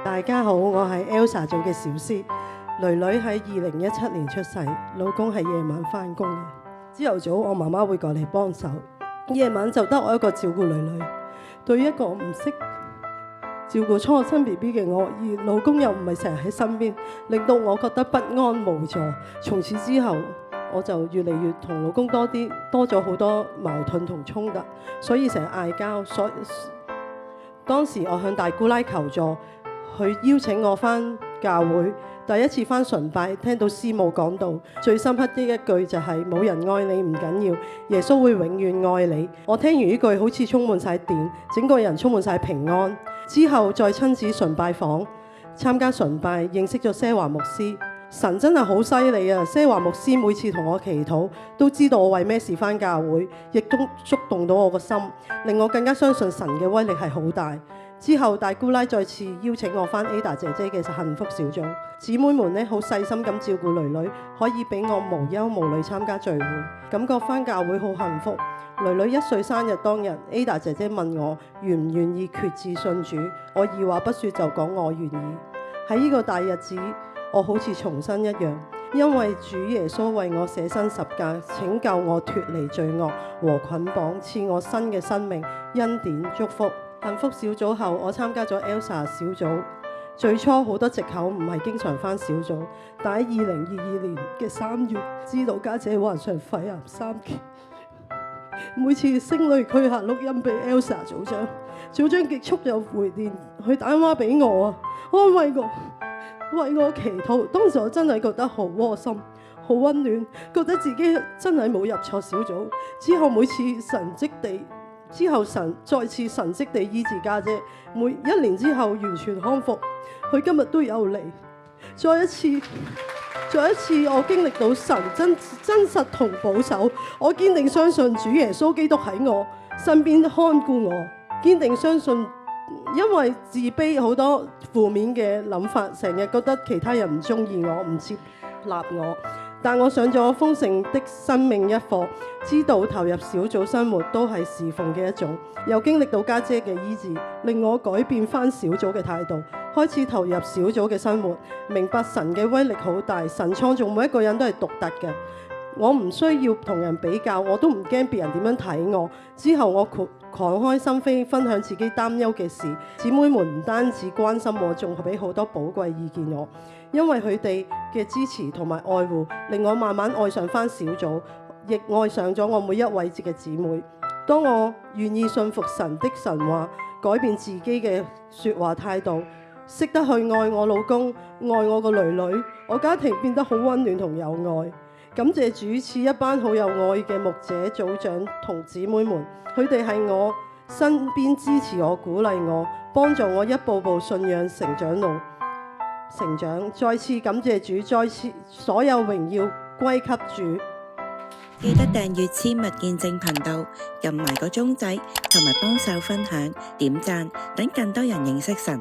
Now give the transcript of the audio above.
大家好，我係 Elsa 做嘅小師。女女喺2017年出世，老公係夜晚返工嘅。朝頭早我媽媽會過嚟幫手，夜晚就得我一個照顧女女。對於一個唔識照顧初生 BB 嘅我，而老公又唔係成日喺身邊，令到我覺得不安無助。從此之後，我就越嚟越同老公多咗好多矛盾同衝突，所以成日嗌交。當時我向大姑奶求助，佢邀請我返教會。第一次返崇拜，聽到師母講道，最深刻的一句就係冇人愛你唔緊要，耶穌會永遠愛你。我聽完呢句好似充滿晒電，整個人充滿晒平安。之後再親自崇拜房參加崇拜，認識咗些華牧師。神真係好犀利啊！些華牧師每次同我祈禱，都知道我為咩事返教會，亦都觸動到我個心，令我更加相信神嘅威力係好大。之後大姑奶再次邀請我返 Ada 姐姐嘅幸福小組，姊妹們呢好細心咁照顧女女，可以俾我無憂無慮參加聚會，感覺返教會好幸福。女女1歲生日當日 ，Ada 姐姐問我願唔願意決志信主，我二話不說就講我願意。喺呢個大日子，我好似重生一樣，因為主耶穌為我捨身十架，拯救我脫離罪惡和捆綁，賜我新嘅生命、恩典、祝福。幸福小組後，我參加咗 Elsa 小組。最初好多藉口唔係經常返小組，但喺2022年嘅3月，知道家姐患上肺癌3期。每次聲淚俱下錄音俾 Elsa 組長，組長極速有回電，佢打電話俾我安慰我，為我祈禱。當時我真係覺得好窩心、好溫暖，覺得自己真係冇入錯小組。之後每次神再次神蹟地醫治家姐，每1年之後完全康復。佢今日都有嚟，再一次我經歷到神真實同保守。我堅定相信主耶穌基督喺我身邊看顧我，堅定相信，因為自卑好多負面嘅諗法，成日覺得其他人唔中意我，唔接納我。但我上咗豐盛的生命一課，知道投入小組生活都係侍奉嘅一種，又經歷到家姐嘅醫治，令我改變返小組嘅態度，開始投入小組嘅生活，明白神嘅威力好大，神創造每一個人都係獨特嘅，我唔需要同人比較，我都唔驚別人點樣睇我。之後我敞開心扉，分享自己擔憂嘅事，姊妹們唔單止關心我，仲俾好多寶貴意見我。因為佢哋嘅支持同埋愛護，令我慢慢愛上返小組，亦愛上咗我每一位嘅姊妹。當我願意信服神的神話，改變自己嘅說話態度，識得去愛我老公，愛我個女女，我家庭變得好溫暖同有愛。感謝主賜一班好有愛嘅牧者、組長同姊妹們，佢哋係我身邊支持我、鼓勵我、幫助我一步步信仰成長。再次感謝主，再次所有榮耀歸給主。記得訂閱簽密見證頻道，撳埋個鐘仔，同埋幫手分享、點讚，等更多人認識神。